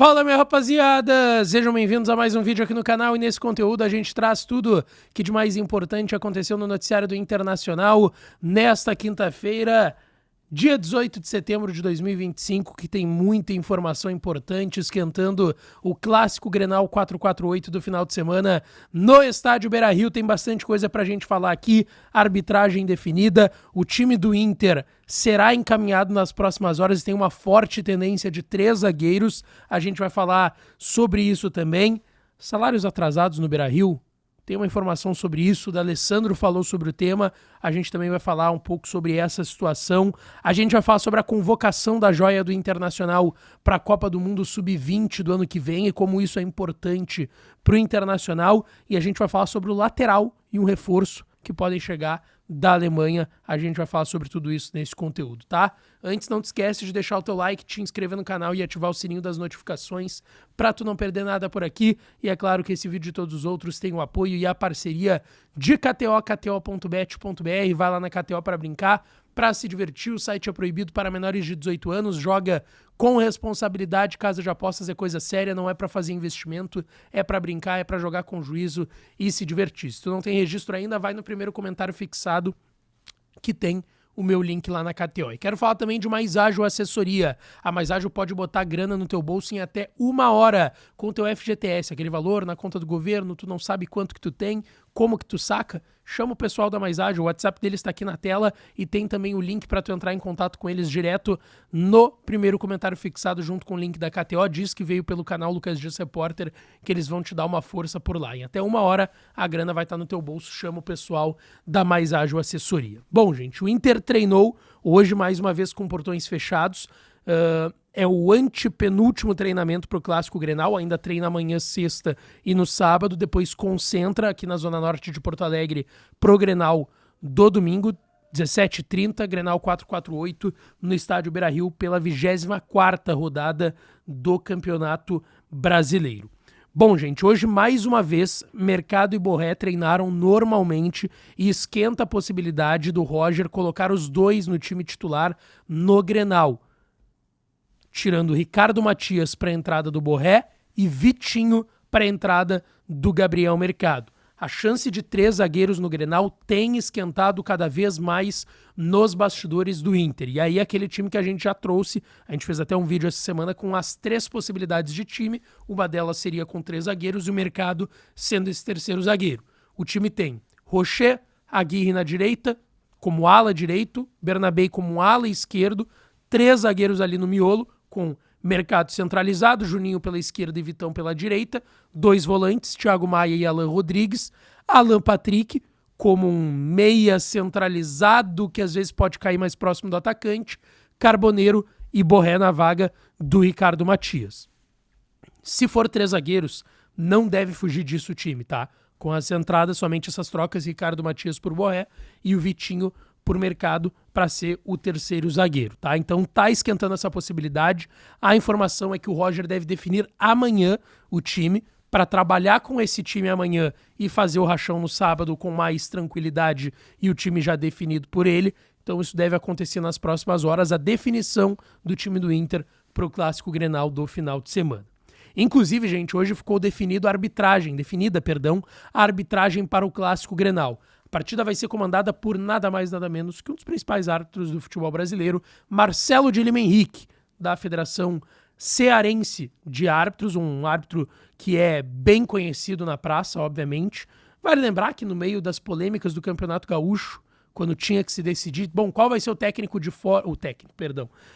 Fala, minha rapaziada! Sejam bem-vindos a mais um vídeo aqui no canal e nesse conteúdo a gente traz tudo que de mais importante aconteceu no noticiário do Internacional nesta quinta-feira, dia 18 de setembro de 2025, que tem muita informação importante esquentando o clássico Grenal 448 do final de semana no estádio Beira-Rio. Tem bastante coisa pra gente falar aqui, arbitragem definida, o time do Inter será encaminhado nas próximas horas e tem uma forte tendência de 3 zagueiros. A gente vai falar sobre isso também. Salários atrasados no Beira-Rio. Tem uma informação sobre isso, o D'Alessandro falou sobre o tema, a gente também vai falar um pouco sobre essa situação. A gente vai falar sobre a convocação da joia do Internacional para a Copa do Mundo Sub-20 do ano que vem e como isso é importante para o Internacional. E a gente vai falar sobre o lateral e um reforço que podem chegar da Alemanha. A gente vai falar sobre tudo isso nesse conteúdo, tá? Antes, não te esquece de deixar o teu like, te inscrever no canal e ativar o sininho das notificações pra tu não perder nada por aqui. E é claro que esse vídeo e todos os outros têm o apoio e a parceria de KTO, kto.bet.br. Vai lá na KTO para brincar, para se divertir. O site é proibido para menores de 18 anos. Joga com responsabilidade. Casa de apostas é coisa séria, não é para fazer investimento, é para brincar, é para jogar com juízo e se divertir. Se tu não tem registro ainda, vai no primeiro comentário fixado que tem o meu link lá na KTO. E quero falar também de Mais Ágil Assessoria. A Mais Ágil pode botar grana no teu bolso em até 1 hora com o teu FGTS, aquele valor na conta do governo, tu não sabe quanto que tu tem, como que tu saca, chama o pessoal da Mais Ágil, o WhatsApp deles está aqui na tela e tem também o link para tu entrar em contato com eles direto no primeiro comentário fixado junto com o link da KTO. Diz que veio pelo canal Lucas Dias Repórter, que eles vão te dar uma força por lá. Em até 1 hora a grana vai estar no teu bolso, chama o pessoal da Mais Ágil Assessoria. Bom, gente, o Inter treinou hoje mais uma vez com portões fechados. É o antepenúltimo treinamento para o Clássico Grenal, ainda treina amanhã, sexta e no sábado, depois concentra aqui na Zona Norte de Porto Alegre pro Grenal do domingo, 17h30, Grenal 448, no estádio Beira-Rio, pela 24ª rodada do Campeonato Brasileiro. Bom, gente, hoje mais uma vez, Mercado e Borré treinaram normalmente e esquenta a possibilidade do Roger colocar os dois no time titular no Grenal, tirando Ricardo Matias para a entrada do Borré e Vitinho para a entrada do Gabriel Mercado. A chance de 3 zagueiros no Grenal tem esquentado cada vez mais nos bastidores do Inter. E aí aquele time que a gente já trouxe, a gente fez até um vídeo essa semana com as 3 possibilidades de time, uma delas seria com 3 zagueiros e o Mercado sendo esse terceiro zagueiro. O time tem Rocher, Aguirre na direita, como ala direito, Bernabé como ala esquerdo, 3 zagueiros ali no miolo, com Mercado centralizado, Juninho pela esquerda e Vitão pela direita, 2 volantes, Thiago Maia e Alan Rodrigues, Alan Patrick como um meia centralizado que às vezes pode cair mais próximo do atacante, Carboneiro e Borré na vaga do Ricardo Matias. Se for 3 zagueiros, não deve fugir disso o time, tá? Com as entradas, somente essas trocas, Ricardo Matias por Borré e o Vitinho por Mercado para ser o terceiro zagueiro, tá? Então tá esquentando essa possibilidade. A informação é que o Roger deve definir amanhã o time para trabalhar com esse time amanhã e fazer o rachão no sábado com mais tranquilidade e o time já definido por ele. Então isso deve acontecer nas próximas horas, a definição do time do Inter para o Clássico Grenal do final de semana. Inclusive, gente, hoje ficou definida a arbitragem para o Clássico Grenal. A partida vai ser comandada por nada mais nada menos que um dos principais árbitros do futebol brasileiro, Marcelo de Lima Henrique, da Federação Cearense de Árbitros, um árbitro que é bem conhecido na praça, obviamente. Vale lembrar que no meio das polêmicas do Campeonato Gaúcho, quando tinha que se decidir, bom, qual vai ser o técnico de fora,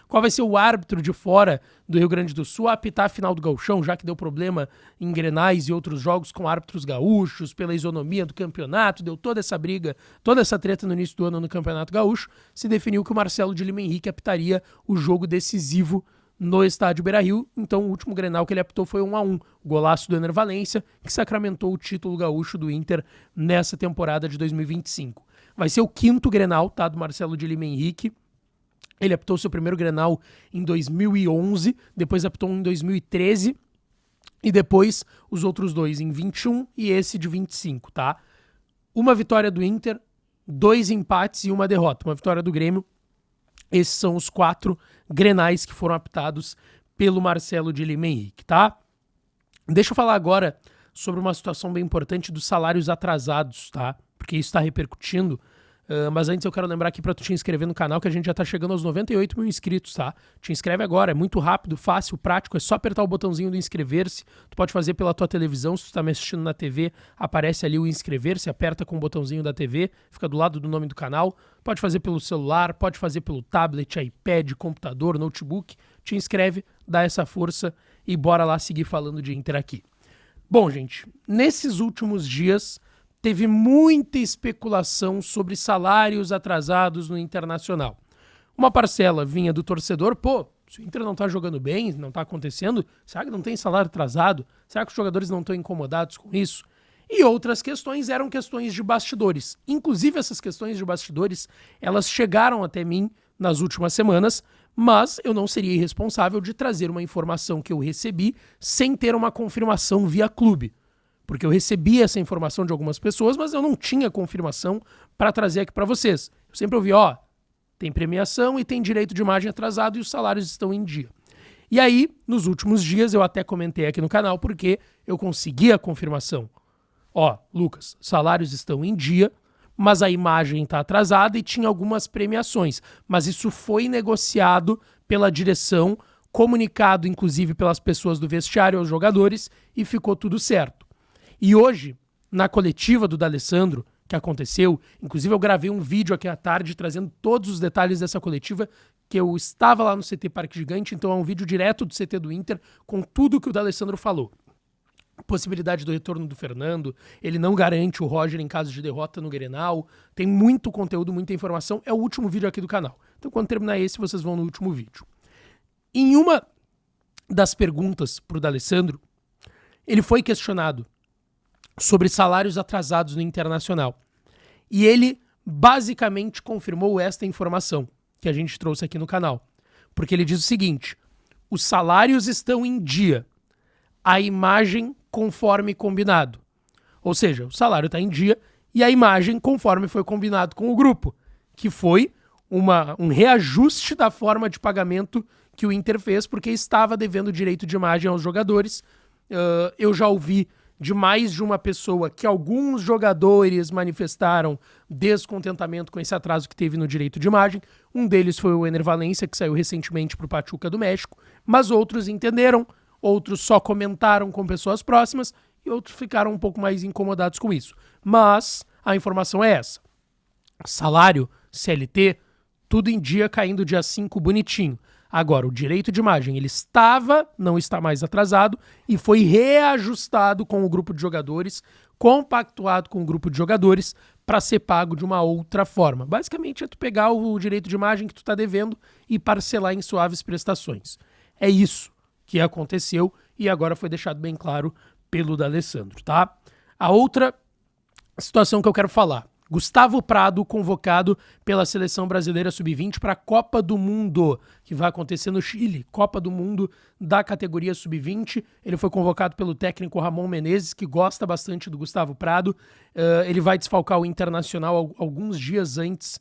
qual vai ser o árbitro de fora do Rio Grande do Sul a apitar a final do Gauchão, já que deu problema em Grenais e outros jogos com árbitros gaúchos, pela isonomia do campeonato, deu toda essa briga, toda essa treta no início do ano no Campeonato Gaúcho, se definiu que o Marcelo de Lima Henrique apitaria o jogo decisivo no estádio Beira-Rio. Então o último Grenal que ele apitou foi 1-1, golaço do Ener Valencia, que sacramentou o título gaúcho do Inter nessa temporada de 2025. Vai ser o 5º Grenal, tá, do Marcelo de Lima Henrique. Ele apitou seu primeiro Grenal em 2011, depois apitou em 2013 e depois os outros 2 em 21 e esse de 25, tá? Uma vitória do Inter, 2 empates e 1 derrota. Uma vitória do Grêmio. Esses são os 4 Grenais que foram apitados pelo Marcelo de Lima Henrique, tá? Deixa eu falar agora sobre uma situação bem importante dos salários atrasados, tá? Porque isso está repercutindo. Mas antes eu quero lembrar aqui para tu te inscrever no canal, que a gente já tá chegando aos 98 mil inscritos, tá? Te inscreve agora, é muito rápido, fácil, prático, é só apertar o botãozinho do inscrever-se. Tu pode fazer pela tua televisão, se tu tá me assistindo na TV, aparece ali o inscrever-se, aperta com o botãozinho da TV, fica do lado do nome do canal. Pode fazer pelo celular, pode fazer pelo tablet, iPad, computador, notebook. Te inscreve, dá essa força e bora lá seguir falando de Inter aqui. Bom, gente, nesses últimos dias teve muita especulação sobre salários atrasados no Internacional. Uma parcela vinha do torcedor, pô, se o Inter não tá jogando bem, não tá acontecendo, será que não tem salário atrasado? Será que os jogadores não estão incomodados com isso? E outras questões eram questões de bastidores. Inclusive essas questões de bastidores, elas chegaram até mim nas últimas semanas, mas eu não seria irresponsável de trazer uma informação que eu recebi sem ter uma confirmação via clube. Porque eu recebi essa informação de algumas pessoas, mas eu não tinha confirmação para trazer aqui para vocês. Eu sempre ouvi, tem premiação e tem direito de imagem atrasado e os salários estão em dia. E aí, nos últimos dias, eu até comentei aqui no canal porque eu consegui a confirmação. Lucas, salários estão em dia, mas a imagem está atrasada e tinha algumas premiações. Mas isso foi negociado pela direção, comunicado inclusive pelas pessoas do vestiário aos jogadores e ficou tudo certo. E hoje, na coletiva do D'Alessandro, que aconteceu, inclusive eu gravei um vídeo aqui à tarde trazendo todos os detalhes dessa coletiva, que eu estava lá no CT Parque Gigante, então é um vídeo direto do CT do Inter, com tudo que o D'Alessandro falou. Possibilidade do retorno do Fernando, ele não garante o Roger em caso de derrota no Grenal, tem muito conteúdo, muita informação, é o último vídeo aqui do canal. Então quando terminar esse, vocês vão no último vídeo. Em uma das perguntas para o D'Alessandro, ele foi questionado sobre salários atrasados no Internacional. E ele basicamente confirmou esta informação que a gente trouxe aqui no canal. Porque ele diz o seguinte: os salários estão em dia, a imagem conforme combinado. Ou seja, o salário está em dia e a imagem conforme foi combinado com o grupo, que foi um reajuste da forma de pagamento que o Inter fez, porque estava devendo direito de imagem aos jogadores. Eu já ouvi de mais de uma pessoa que alguns jogadores manifestaram descontentamento com esse atraso que teve no direito de imagem. Um deles foi o Ener Valencia, que saiu recentemente para o Pachuca do México, mas outros entenderam, outros só comentaram com pessoas próximas e outros ficaram um pouco mais incomodados com isso. Mas a informação é essa: salário, CLT, tudo em dia, caindo dia 5 bonitinho. Agora, o direito de imagem, ele não está mais atrasado e foi reajustado com o grupo de jogadores, compactuado com o grupo de jogadores para ser pago de uma outra forma. Basicamente é tu pegar o direito de imagem que tu está devendo e parcelar em suaves prestações. É isso que aconteceu e agora foi deixado bem claro pelo D'Alessandro, tá? A outra situação que eu quero falar: Gustavo Prado convocado pela Seleção Brasileira Sub-20 para a Copa do Mundo, que vai acontecer no Chile. Copa do Mundo da categoria Sub-20. Ele foi convocado pelo técnico Ramon Menezes, que gosta bastante do Gustavo Prado. Ele vai desfalcar o Internacional alguns dias antes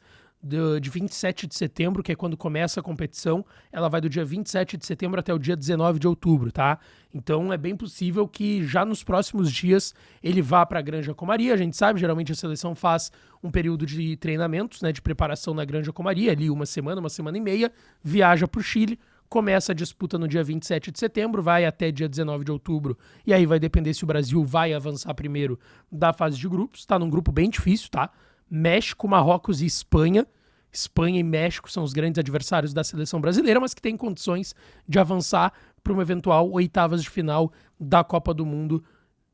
de 27 de setembro, que é quando começa a competição. Ela vai do dia 27 de setembro até o dia 19 de outubro, tá? Então é bem possível que já nos próximos dias ele vá para a Granja Comari. A gente sabe, geralmente a seleção faz um período de treinamentos, né, de preparação na Granja Comari, ali uma semana e meia, viaja para o Chile, começa a disputa no dia 27 de setembro, vai até dia 19 de outubro, e aí vai depender se o Brasil vai avançar primeiro da fase de grupos. Tá num grupo bem difícil, tá? México, Marrocos e Espanha. Espanha e México são os grandes adversários da seleção brasileira, mas que têm condições de avançar para uma eventual oitavas de final da Copa do Mundo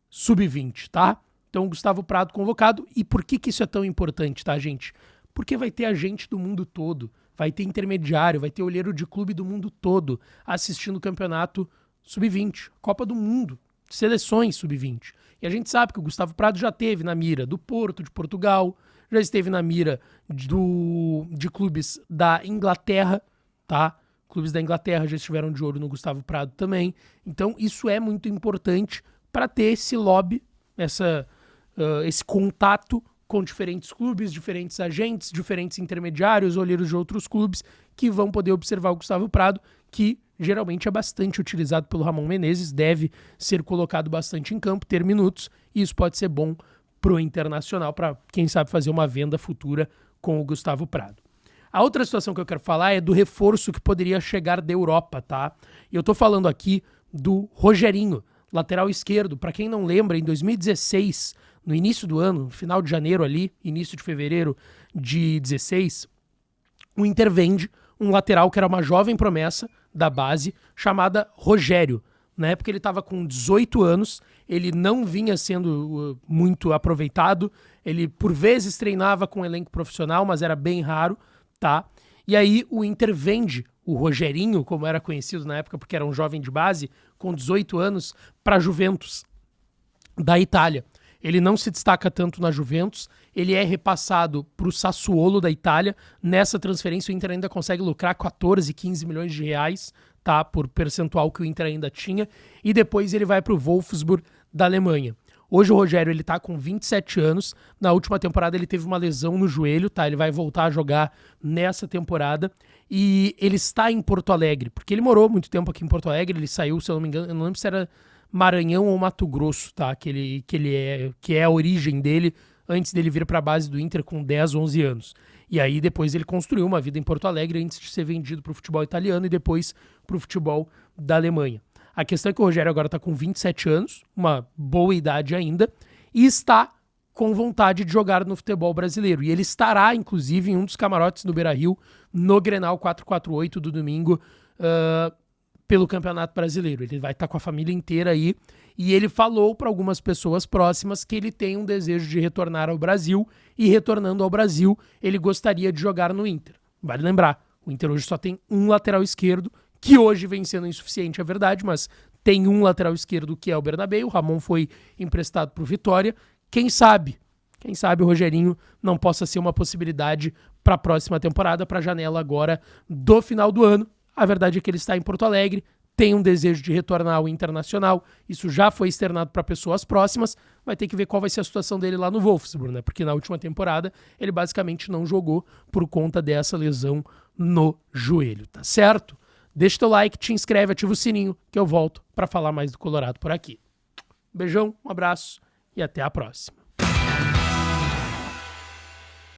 Sub-20, tá? Então, Gustavo Prado convocado. E por que isso é tão importante, tá, gente? Porque vai ter agente do mundo todo, vai ter intermediário, vai ter olheiro de clube do mundo todo assistindo o campeonato Sub-20, Copa do Mundo, seleções Sub-20. E a gente sabe que o Gustavo Prado já teve na mira do Porto, de Portugal, já esteve na mira de clubes da Inglaterra, tá? Clubes da Inglaterra já estiveram de olho no Gustavo Prado também. Então, isso é muito importante para ter esse lobby, esse contato com diferentes clubes, diferentes agentes, diferentes intermediários, olheiros de outros clubes que vão poder observar o Gustavo Prado, que geralmente é bastante utilizado pelo Ramon Menezes, deve ser colocado bastante em campo, ter minutos, e isso pode ser bom pro Internacional, para quem sabe fazer uma venda futura com o Gustavo Prado. A outra situação que eu quero falar é do reforço que poderia chegar da Europa, tá? E eu tô falando aqui do Rogerinho, lateral esquerdo. Para quem não lembra, em 2016, no início do ano, final de janeiro ali, início de fevereiro de 16, o Inter vende um lateral que era uma jovem promessa da base, chamada Rogério. Na época ele estava com 18 anos, ele não vinha sendo muito aproveitado, ele por vezes treinava com elenco profissional, mas era bem raro, tá? E aí o Inter vende o Rogerinho, como era conhecido na época, porque era um jovem de base, com 18 anos, para a Juventus da Itália. Ele não se destaca tanto na Juventus, ele é repassado para o Sassuolo da Itália. Nessa transferência o Inter ainda consegue lucrar 14, 15 milhões de reais, tá? Por percentual que o Inter ainda tinha. E depois ele vai para o Wolfsburg da Alemanha. Hoje o Rogério ele tá com 27 anos. Na última temporada ele teve uma lesão no joelho, tá? Ele vai voltar a jogar nessa temporada. E ele está em Porto Alegre, porque ele morou muito tempo aqui em Porto Alegre. Ele saiu, se eu não me engano, eu não lembro se era Maranhão ou Mato Grosso, tá? Que é a origem dele antes dele vir para a base do Inter com 10, 11 anos. E aí depois ele construiu uma vida em Porto Alegre antes de ser vendido para o futebol italiano e depois para o futebol da Alemanha. A questão é que o Rogério agora está com 27 anos, uma boa idade ainda, e está com vontade de jogar no futebol brasileiro. E ele estará, inclusive, em um dos camarotes do Beira-Rio no Grenal 448 do domingo, pelo Campeonato Brasileiro. Ele vai estar com a família inteira aí, e ele falou para algumas pessoas próximas que ele tem um desejo de retornar ao Brasil, e retornando ao Brasil, ele gostaria de jogar no Inter. Vale lembrar, o Inter hoje só tem um lateral esquerdo, que hoje vem sendo insuficiente, é verdade, mas tem um lateral esquerdo que é o Bernabéu. O Ramon foi emprestado para o Vitória. Quem sabe o Rogerinho não possa ser uma possibilidade para a próxima temporada, para a janela agora do final do ano. A verdade é que ele está em Porto Alegre, tem um desejo de retornar ao Internacional, isso já foi externado para pessoas próximas, vai ter que ver qual vai ser a situação dele lá no Wolfsburg, né? Porque na última temporada ele basicamente não jogou por conta dessa lesão no joelho, tá certo? Deixa teu like, te inscreve, ativa o sininho, que eu volto para falar mais do Colorado por aqui. Beijão, um abraço e até a próxima.